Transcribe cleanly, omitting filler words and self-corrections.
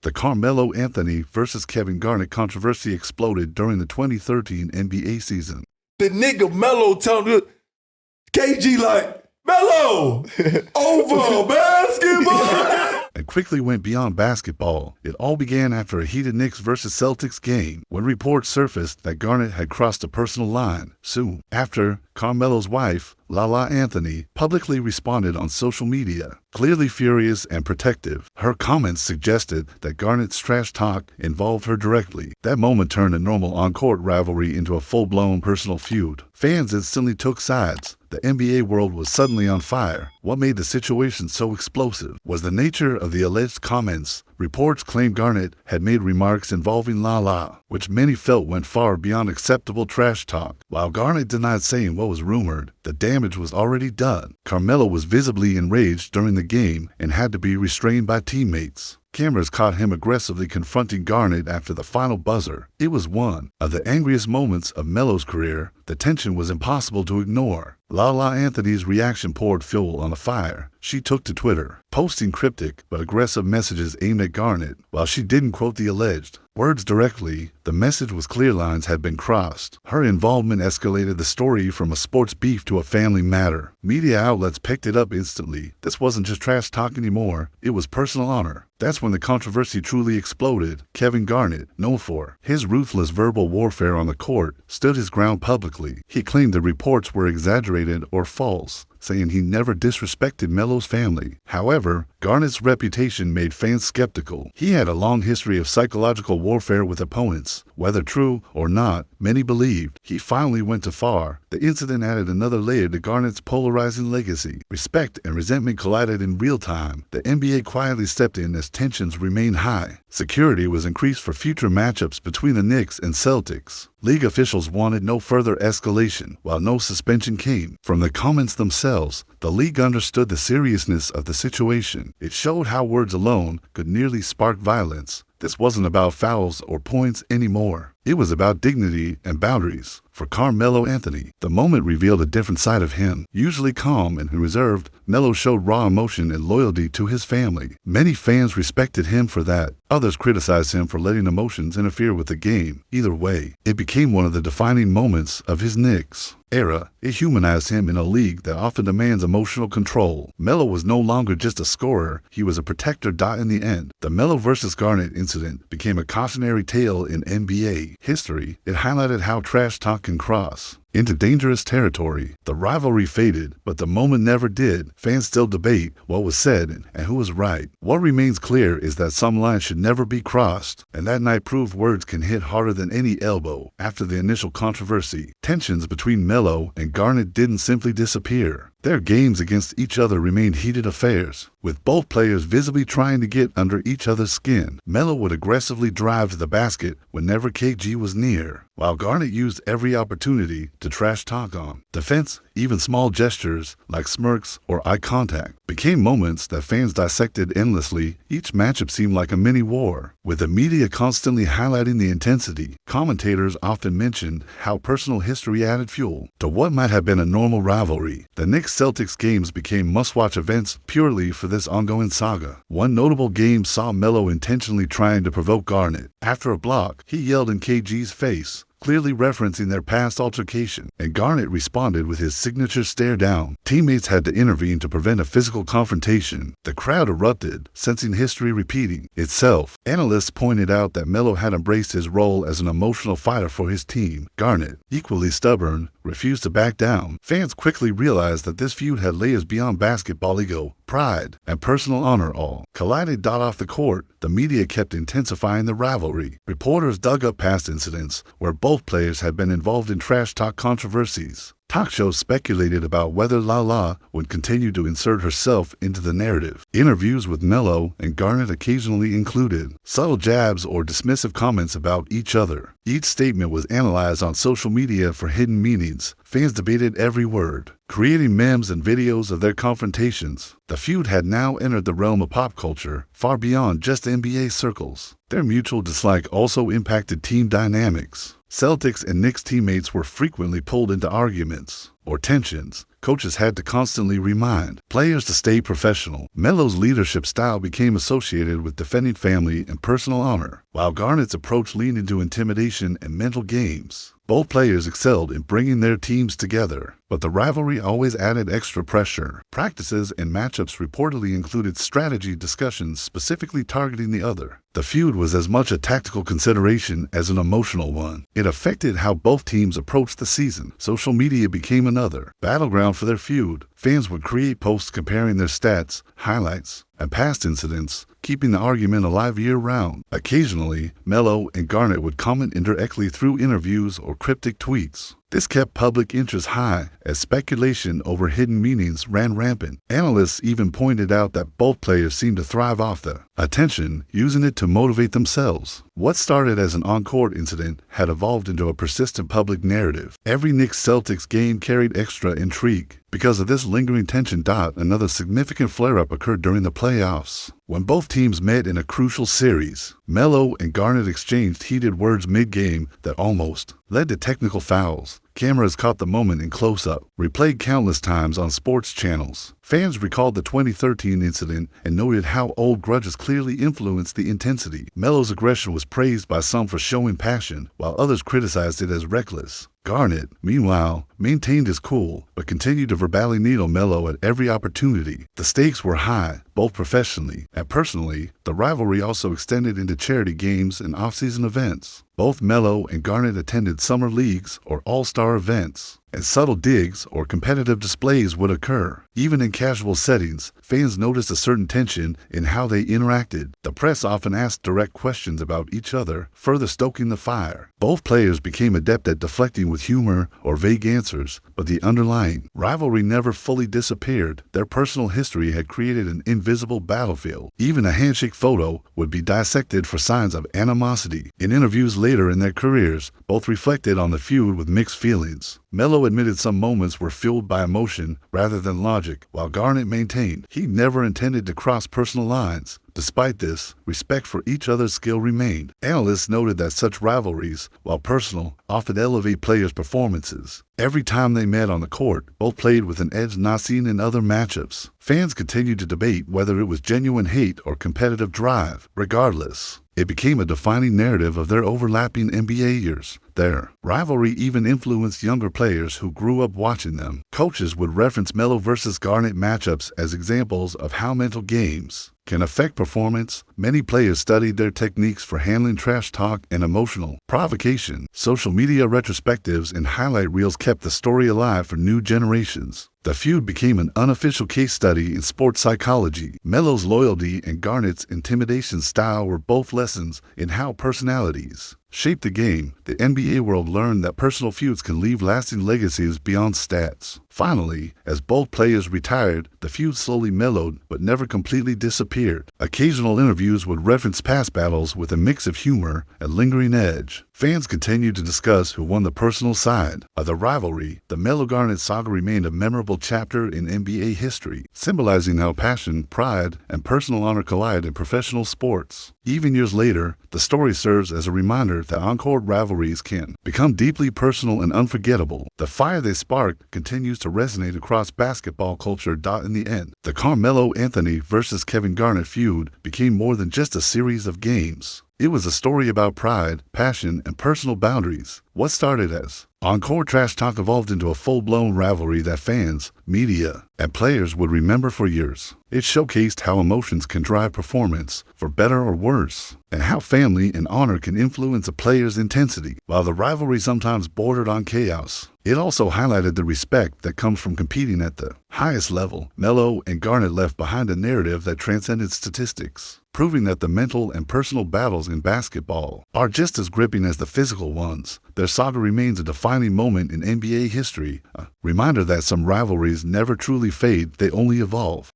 The Carmelo Anthony versus Kevin Garnett controversy exploded during the 2013 NBA season. The nigga Melo telling KG like, Melo, over basketball. And quickly went beyond basketball. It all began after a heated Knicks versus Celtics game when reports surfaced that Garnett had crossed a personal line. Soon after, Carmelo's wife, Lala Anthony, publicly responded on social media, clearly furious and protective. Her comments suggested that Garnett's trash talk involved her directly. That moment turned a normal on-court rivalry into a full-blown personal feud. Fans instantly took sides. The NBA world was suddenly on fire. What made the situation so explosive was the nature of the alleged comments. Reports claimed Garnett had made remarks involving Lala, which many felt went far beyond acceptable trash talk. While Garnett denied saying what was rumored, the damage was already done. Carmelo was visibly enraged during the game and had to be restrained by teammates. Cameras caught him aggressively confronting Garnett after the final buzzer. It was one of the angriest moments of Melo's career. The tension was impossible to ignore. Lala Anthony's reaction poured fuel on the fire. She took to Twitter, posting cryptic but aggressive messages aimed at Garnett. While she didn't quote the alleged words directly, the message was clear lines had been crossed. Her involvement escalated the story from a sports beef to a family matter. Media outlets picked it up instantly. This wasn't just trash talk anymore, it was personal honor. That's when the controversy truly exploded. Kevin Garnett, known for his ruthless verbal warfare on the court, stood his ground publicly. He claimed the reports were exaggerated or false, saying he never disrespected Melo's family. However, Garnett's reputation made fans skeptical. He had a long history of psychological warfare with opponents. Whether true or not, many believed he finally went too far. The incident added another layer to Garnett's polarizing legacy. Respect and resentment collided in real time. The NBA quietly stepped in as tensions remained high. Security was increased for future matchups between the Knicks and Celtics. League officials wanted no further escalation, while no suspension came. From the comments themselves, the league understood the seriousness of the situation. It showed how words alone could nearly spark violence. This wasn't about fouls or points anymore. It was about dignity and boundaries. For Carmelo Anthony, the moment revealed a different side of him. Usually calm and reserved, Melo showed raw emotion and loyalty to his family. Many fans respected him for that. Others criticized him for letting emotions interfere with the game. Either way, it became one of the defining moments of his Knicks era. It humanized him in a league that often demands emotional control. Melo was no longer just a scorer, he was a protector. In the end, the Melo versus Garnett incident became a cautionary tale in NBA history. It highlighted how trash talk can cross into dangerous territory. The rivalry faded, but the moment never did. Fans still debate what was said and who was right. What remains clear is that some lines should never be crossed, and that night proved words can hit harder than any elbow. After the initial controversy, tensions between Melo and Garnett didn't simply disappear. Their games against each other remained heated affairs, with both players visibly trying to get under each other's skin. Melo would aggressively drive to the basket whenever KG was near, while Garnett used every opportunity to trash talk on defense. Even small gestures like smirks or eye contact became moments that fans dissected endlessly. Each matchup seemed like a mini war, with the media constantly highlighting the intensity. Commentators often mentioned how personal history added fuel to what might have been a normal rivalry. The Knicks-Celtics games became must-watch events purely for this ongoing saga. One notable game saw Melo intentionally trying to provoke Garnett. After a block, he yelled in KG's face, clearly referencing their past altercation, and Garnett responded with his signature stare down. Teammates had to intervene to prevent a physical confrontation. The crowd erupted, sensing history repeating itself. Analysts pointed out that Melo had embraced his role as an emotional fighter for his team. Garnett, equally stubborn, refused to back down. Fans quickly realized that this feud had layers beyond basketball. Ego, pride, and personal honor all collided. Off the court, the media kept intensifying the rivalry. Reporters dug up past incidents where both players had been involved in trash talk controversies. Talk shows speculated about whether Lala would continue to insert herself into the narrative. Interviews with Melo and Garnett occasionally included subtle jabs or dismissive comments about each other. Each statement was analyzed on social media for hidden meanings. Fans debated every word, creating memes and videos of their confrontations. The feud had now entered the realm of pop culture, far beyond just NBA circles. Their mutual dislike also impacted team dynamics. Celtics and Knicks teammates were frequently pulled into arguments, or tensions, coaches had to constantly remind players to stay professional. Melo's leadership style became associated with defending family and personal honor, while Garnett's approach leaned into intimidation and mental games. Both players excelled in bringing their teams together, but the rivalry always added extra pressure. Practices and matchups reportedly included strategy discussions specifically targeting the other. The feud was as much a tactical consideration as an emotional one. It affected how both teams approached the season. Social media became another battleground for their feud. Fans would create posts comparing their stats, highlights, and past incidents, keeping the argument alive year-round. Occasionally, Melo and Garnett would comment indirectly through interviews or cryptic tweets. This kept public interest high as speculation over hidden meanings ran rampant. Analysts even pointed out that both players seemed to thrive off the attention, using it to motivate themselves. What started as an on-court incident had evolved into a persistent public narrative. Every Knicks-Celtics game carried extra intrigue. Because of this lingering tension, another significant flare-up occurred during the playoffs. When both teams met in a crucial series, Melo and Garnett exchanged heated words mid-game that almost led to technical fouls. Cameras caught the moment in close-up, replayed countless times on sports channels. Fans recalled the 2013 incident and noted how old grudges clearly influenced the intensity. Melo's aggression was praised by some for showing passion, while others criticized it as reckless. Garnett, meanwhile, maintained his cool, but continued to verbally needle Melo at every opportunity. The stakes were high, both professionally and personally. The rivalry also extended into charity games and off-season events. Both Melo and Garnett attended summer leagues or all-star events, and subtle digs or competitive displays would occur. Even in casual settings, fans noticed a certain tension in how they interacted. The press often asked direct questions about each other, further stoking the fire. Both players became adept at deflecting with humor or vague answers, but the underlying rivalry never fully disappeared. Their personal history had created an invisible battlefield. Even a handshake photo would be dissected for signs of animosity. In interviews later in their careers, both reflected on the feud with mixed feelings. Melo admitted some moments were fueled by emotion rather than logic, while Garnett maintained he never intended to cross personal lines. Despite this, respect for each other's skill remained. Analysts noted that such rivalries, while personal, often elevate players' performances. Every time they met on the court, both played with an edge not seen in other matchups. Fans continued to debate whether it was genuine hate or competitive drive. Regardless, it became a defining narrative of their overlapping NBA years. Their rivalry even influenced younger players who grew up watching them. Coaches would reference Melo versus Garnett matchups as examples of how mental games can affect performance. Many players studied their techniques for handling trash talk and emotional provocation. Social media retrospectives and highlight reels kept the story alive for new generations. The feud became an unofficial case study in sports psychology. Melo's loyalty and Garnett's intimidation style were both lessons in how personalities shape the game. The NBA world learned that personal feuds can leave lasting legacies beyond stats. Finally, as both players retired, the feud slowly mellowed but never completely disappeared. Occasional interviews would reference past battles with a mix of humor and lingering edge. Fans continued to discuss who won the personal side of the rivalry. The Melo-Garnett saga remained a memorable chapter in NBA history, symbolizing how passion, pride, and personal honor collide in professional sports. Even years later, the story serves as a reminder that on-court rivalries can become deeply personal and unforgettable. The fire they sparked continues to resonate across basketball culture. In the end, the Carmelo Anthony versus Kevin Garnett feud became more than just a series of games. It was a story about pride, passion, and personal boundaries. What started as on-court trash talk evolved into a full-blown rivalry that fans, media, and players would remember for years. It showcased how emotions can drive performance, for better or worse, and how family and honor can influence a player's intensity. While the rivalry sometimes bordered on chaos, it also highlighted the respect that comes from competing at the highest level. Melo and Garnett left behind a narrative that transcended statistics, proving that the mental and personal battles in basketball are just as gripping as the physical ones. Their saga remains a defining moment in NBA history, a reminder that some rivalries never truly fade, they only evolve.